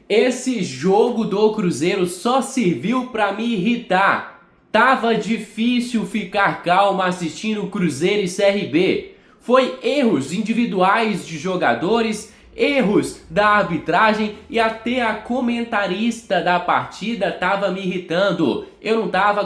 Esse jogo do Cruzeiro só serviu para me irritar. Tava difícil ficar calmo assistindo Cruzeiro e CRB. Foi erros individuais de jogadores, erros da arbitragem e até a comentarista da partida tava me irritando. Eu não tava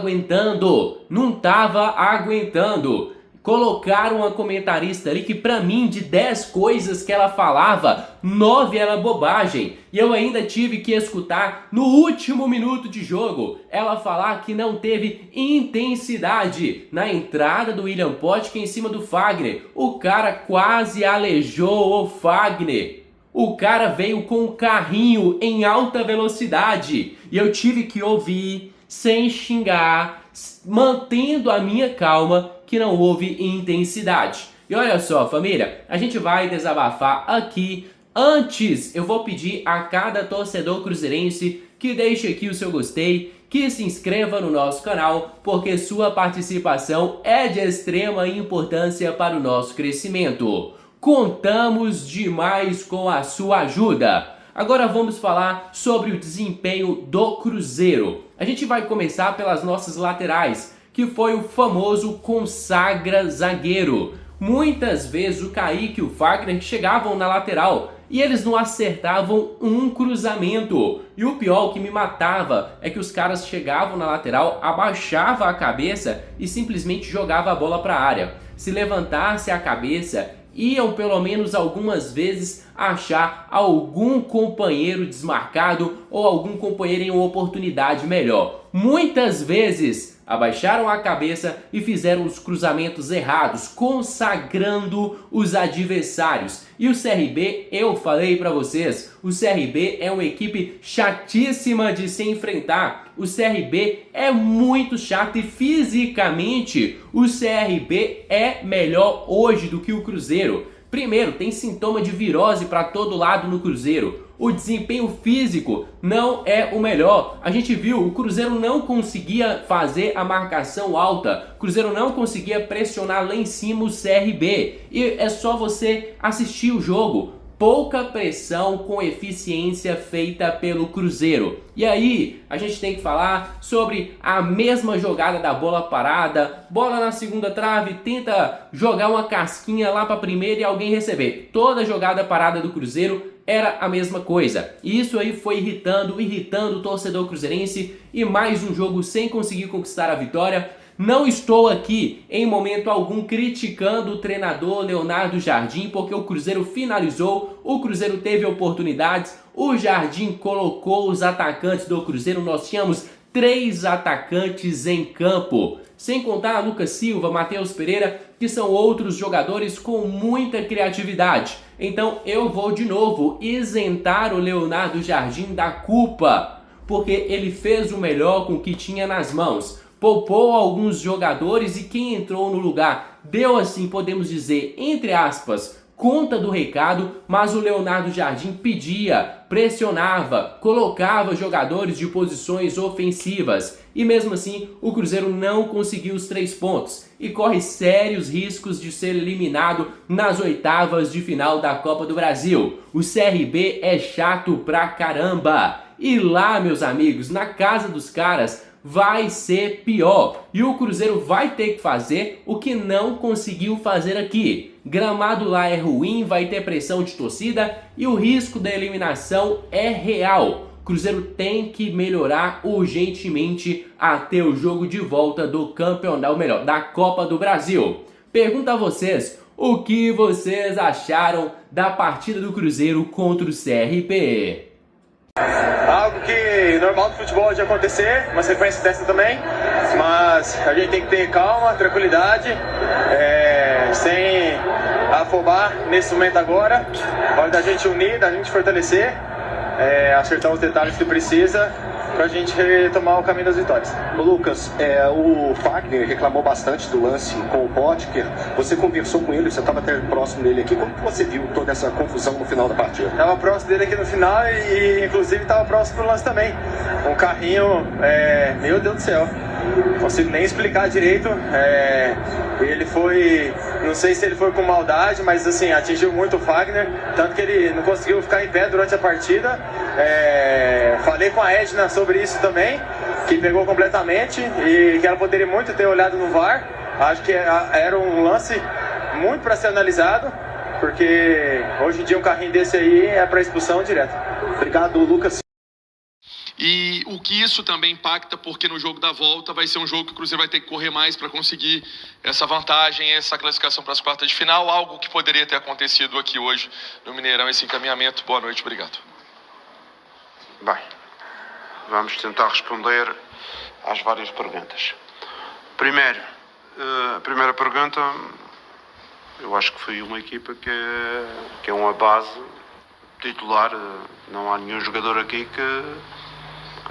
aguentando. Colocaram uma comentarista ali que pra mim de 10 coisas que ela falava, 9 era bobagem. E eu ainda tive que escutar no último minuto de jogo ela falar que não teve intensidade na entrada do William Potker em cima do Fagner. O cara quase aleijou o Fagner. O cara veio com um carrinho em alta velocidade e eu tive que ouvir sem xingar, mantendo a minha calma, que não houve intensidade. E olha só, família, a gente vai desabafar aqui. Antes, eu vou pedir a cada torcedor cruzeirense que deixe aqui o seu gostei, que se inscreva no nosso canal, porque sua participação é de extrema importância para o nosso crescimento. Contamos demais com a sua ajuda. Agora vamos falar sobre o desempenho do Cruzeiro. A gente vai começar pelas nossas laterais, que foi o famoso consagra zagueiro. Muitas vezes o Kaique e o Fagner chegavam na lateral e eles não acertavam um cruzamento. E o pior que me matava é que os caras chegavam na lateral, abaixavam a cabeça e simplesmente jogavam a bola para a área. Se levantasse a cabeça, iam pelo menos algumas vezes achar algum companheiro desmarcado ou algum companheiro em uma oportunidade melhor. Muitas vezes abaixaram a cabeça e fizeram os cruzamentos errados, consagrando os adversários. E o CRB, eu falei para vocês, o CRB é uma equipe chatíssima de se enfrentar. O CRB é muito chato e fisicamente o CRB é melhor hoje do que o Cruzeiro. Primeiro, tem sintoma de virose para todo lado no Cruzeiro. O desempenho físico não é o melhor. A gente viu, o Cruzeiro não conseguia fazer a marcação alta. O Cruzeiro não conseguia pressionar lá em cima o CRB. E é só você assistir o jogo. Pouca pressão com eficiência feita pelo Cruzeiro. E aí, a gente tem que falar sobre a mesma jogada da bola parada, bola na segunda trave, tenta jogar uma casquinha lá para a primeira e alguém receber. Toda jogada parada do Cruzeiro era a mesma coisa. E isso aí foi irritando o torcedor cruzeirense e mais um jogo sem conseguir conquistar a vitória. Não estou aqui em momento algum criticando o treinador Leonardo Jardim, porque o Cruzeiro finalizou, o Cruzeiro teve oportunidades, o Jardim colocou os atacantes do Cruzeiro, nós tínhamos 3 atacantes em campo, sem contar Lucas Silva, Matheus Pereira, que são outros jogadores com muita criatividade. Então eu vou de novo isentar o Leonardo Jardim da culpa, porque ele fez o melhor com o que tinha nas mãos. Poupou alguns jogadores e quem entrou no lugar deu, assim, podemos dizer, entre aspas, conta do recado, mas o Leonardo Jardim pedia, pressionava, colocava jogadores de posições ofensivas. E mesmo assim, o Cruzeiro não conseguiu os 3 pontos e corre sérios riscos de ser eliminado nas oitavas de final da Copa do Brasil. O CRB é chato pra caramba. E lá, meus amigos, na casa dos caras, vai ser pior. E o Cruzeiro vai ter que fazer o que não conseguiu fazer aqui. Gramado lá é ruim, vai ter pressão de torcida e o risco da eliminação é real. O Cruzeiro tem que melhorar urgentemente até o jogo de volta do campeonato, ou melhor, da Copa do Brasil. Pergunto a vocês, o que vocês acharam da partida do Cruzeiro contra o CRB? Algo que normal do futebol de acontecer, uma sequência dessa também, mas a gente tem que ter calma, tranquilidade, sem afobar nesse momento agora. Hora da gente unir, da gente fortalecer, acertar os detalhes que precisa pra gente retomar o caminho das vitórias. Ô Lucas, o Fagner reclamou bastante do lance com o Potker. Você conversou com ele, você estava até próximo dele aqui. Como que você viu toda essa confusão no final da partida? Tava próximo dele aqui no final e inclusive tava próximo do lance também. Um carrinho, meu Deus do céu, não consigo nem explicar direito. Ele foi Não sei se ele foi com maldade, mas assim, atingiu muito o Fagner, tanto que ele não conseguiu ficar em pé durante a partida. Falei com a Edna sobre isso também, que pegou completamente e que ela poderia muito ter olhado no VAR. Acho que era um lance muito para ser analisado, porque hoje em dia um carrinho desse aí é para expulsão direta. Obrigado, Lucas. E o que isso também impacta, porque no jogo da volta vai ser um jogo que o Cruzeiro vai ter que correr mais para conseguir essa vantagem, essa classificação para as quartas de final, algo que poderia ter acontecido aqui hoje no Mineirão, esse encaminhamento. Boa noite, obrigado. Bem, vamos tentar responder às várias perguntas. Primeiro, a primeira pergunta, eu acho que foi uma equipa que é uma base titular. Não há nenhum jogador aqui que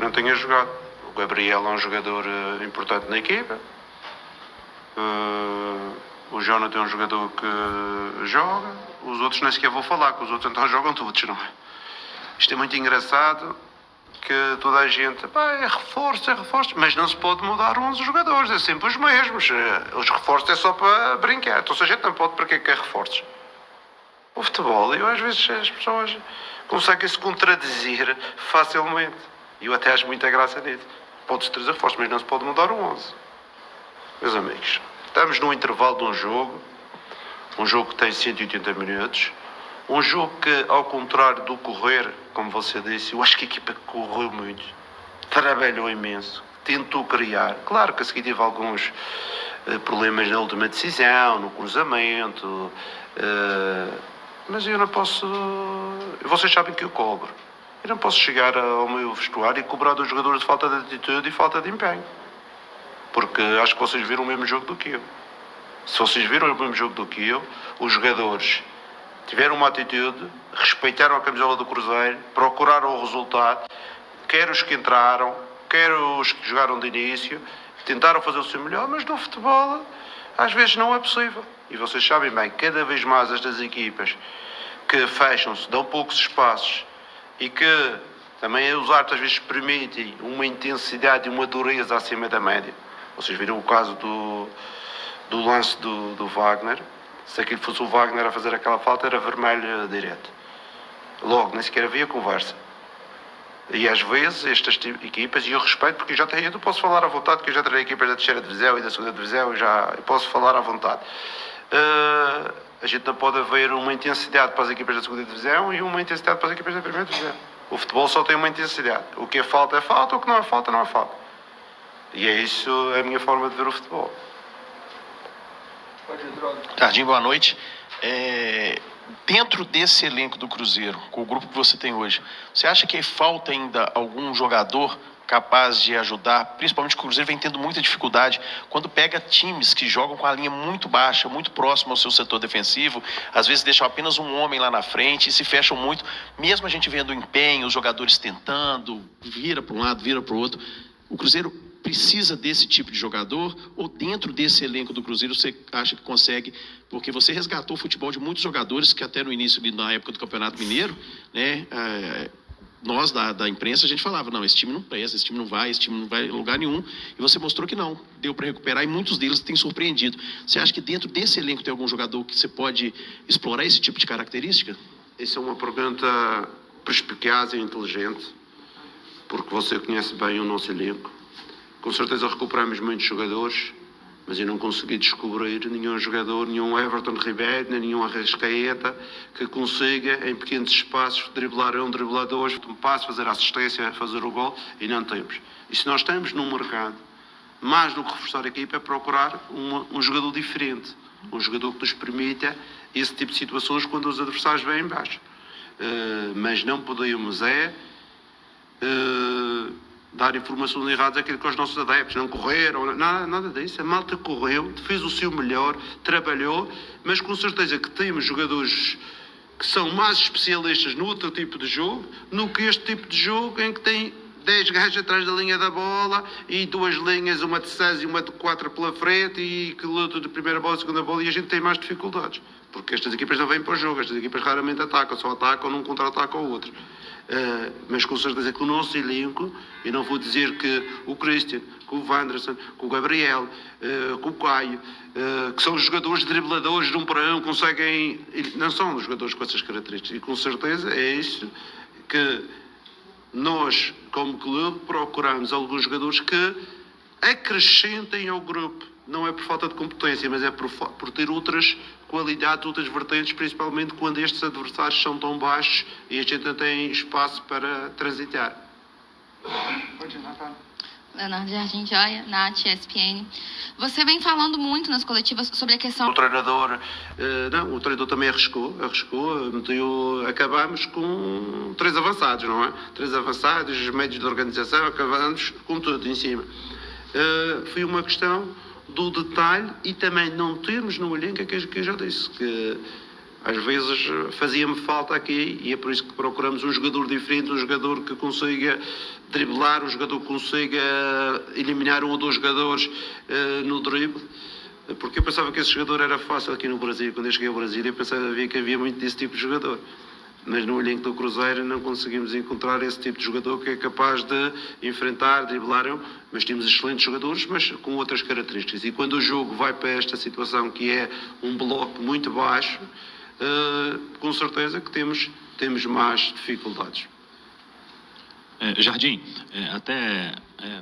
não tenha jogado. O Gabriel é um jogador importante na equipa. O Jonathan é um jogador que joga. Os outros nem sequer vou falar, que os outros então jogam todos, não é? Isto é muito engraçado, que toda a gente, é reforço, mas não se pode mudar 11 jogadores, é sempre os mesmos. Os reforços é só para brincar, então se a gente não pode, para que é reforços? O futebol, eu às vezes as pessoas conseguem se contradizer facilmente. E eu até acho muita graça nisso. Pode-se trazer reforços, mas não se pode mudar o 11. Meus amigos, estamos no intervalo de um jogo que tem 180 minutos, um jogo que, ao contrário do correr, como você disse, eu acho que a equipa correu muito, trabalhou imenso, tentou criar. Claro que a seguir teve alguns problemas na última decisão, no cruzamento, mas eu não posso... Vocês sabem que eu cobro. Eu não posso chegar ao meu vestuário e cobrar dos jogadores de falta de atitude e falta de empenho. Porque acho que vocês viram o mesmo jogo do que eu. Se vocês viram o mesmo jogo do que eu, os jogadores tiveram uma atitude, respeitaram a camisola do Cruzeiro, procuraram o resultado, quer os que entraram, quer os que jogaram de início, tentaram fazer o seu melhor, mas no futebol às vezes não é possível. E vocês sabem bem, cada vez mais estas equipas que fecham-se, dão poucos espaços e que também os árbitros às vezes permitem uma intensidade e uma dureza acima da média. Vocês viram o caso do lance do Wagner. Se aquilo fosse o Wagner a fazer aquela falta, era vermelho direto. Logo, nem sequer havia conversa. E às vezes estas equipas, e eu respeito, porque eu posso falar à vontade, porque eu já treinei equipas da terceira divisão e da segunda divisão, eu posso falar à vontade. A gente não pode haver uma intensidade para as equipas da segunda divisão e uma intensidade para as equipas da primeira divisão. O futebol só tem uma intensidade. O que é falta, o que não é falta, não é falta. E é isso a minha forma de ver o futebol. Tardinho, boa noite. Dentro desse elenco do Cruzeiro, com o grupo que você tem hoje, você acha que falta ainda algum jogador capaz de ajudar? Principalmente o Cruzeiro vem tendo muita dificuldade quando pega times que jogam com a linha muito baixa, muito próximo ao seu setor defensivo, às vezes deixam apenas um homem lá na frente e se fecham muito, mesmo a gente vendo o empenho, os jogadores tentando, vira para um lado, vira para o outro. O Cruzeiro precisa desse tipo de jogador, ou dentro desse elenco do Cruzeiro você acha que consegue, porque você resgatou o futebol de muitos jogadores que até no início, na época do Campeonato Mineiro, né, nós da imprensa a gente falava, não, esse time não presta, esse time não vai em lugar nenhum, e você mostrou que não, deu para recuperar, e muitos deles têm surpreendido. Você acha que dentro desse elenco tem algum jogador que você pode explorar esse tipo de característica? Essa é uma pergunta perspicaz e inteligente, porque você conhece bem o nosso elenco. Com certeza recuperamos muitos jogadores, mas eu não consegui descobrir nenhum jogador, nenhum Everton Ribeiro, nem nenhum Arrascaeta, que consiga, em pequenos espaços, driblar um, driblar dois, um passo, fazer a assistência, fazer o gol, e não temos. E se nós estamos num mercado, mais do que reforçar a equipa, é procurar um jogador diferente, um jogador que nos permita esse tipo de situações quando os adversários vêm em baixo. Mas não podemos dar informações erradas àquilo que os nossos adeptos não correram, nada disso. A malta correu, fez o seu melhor, trabalhou, mas com certeza que temos jogadores que são mais especialistas no outro tipo de jogo, no que este tipo de jogo em que tem 10 gajos atrás da linha da bola e duas linhas, uma de 6 e uma de 4 pela frente, e que luta de primeira bola e segunda bola, e a gente tem mais dificuldades, porque estas equipas não vêm para o jogo, estas equipas raramente atacam, só atacam num contra-ataque ao outro. mas com certeza que o nosso elenco, eu não vou dizer que o Christian, que o Wanderson, que o Gabriel, que o Caio, que são jogadores dribladores de 1 para 1, conseguem, não são jogadores com essas características, e com certeza é isso que nós, como clube, procuramos alguns jogadores que acrescentem ao grupo. Não é por falta de competência, mas é por ter outras qualidades, outras vertentes, principalmente quando estes adversários são tão baixos e a gente não tem espaço para transitar. Leonardo Jardim Joia, Nath, ESPN. Você vem falando muito nas coletivas sobre a questão... O treinador, o treinador também arriscou, acabamos com 3 avançados, não é? 3 avançados, os médios de organização, acabamos com tudo em cima. Foi uma questão do detalhe e também não termos no elenco, que eu já disse, que às vezes fazia-me falta aqui e é por isso que procuramos um jogador diferente, um jogador que consiga driblar, um jogador que consiga eliminar 1 ou 2 jogadores no drible, porque eu pensava que esse jogador era fácil aqui no Brasil. Quando eu cheguei ao Brasil eu pensava que havia muito desse tipo de jogador, mas no elenco do Cruzeiro não conseguimos encontrar esse tipo de jogador que é capaz de enfrentar, driblar, mas temos excelentes jogadores, mas com outras características, e quando o jogo vai para esta situação que é um bloco muito baixo, com certeza que temos mais dificuldades. Jardim,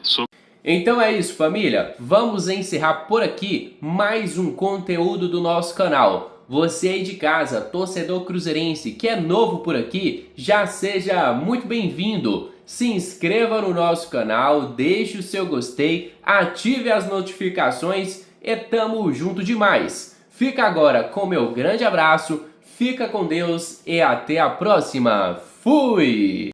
sobre... Então é isso, família. Vamos encerrar por aqui mais um conteúdo do nosso canal. Você aí de casa, torcedor cruzeirense, que é novo por aqui, já seja muito bem-vindo. Se inscreva no nosso canal, deixe o seu gostei, ative as notificações e tamo junto demais. Fica agora com meu grande abraço, fica com Deus e até a próxima. Fui!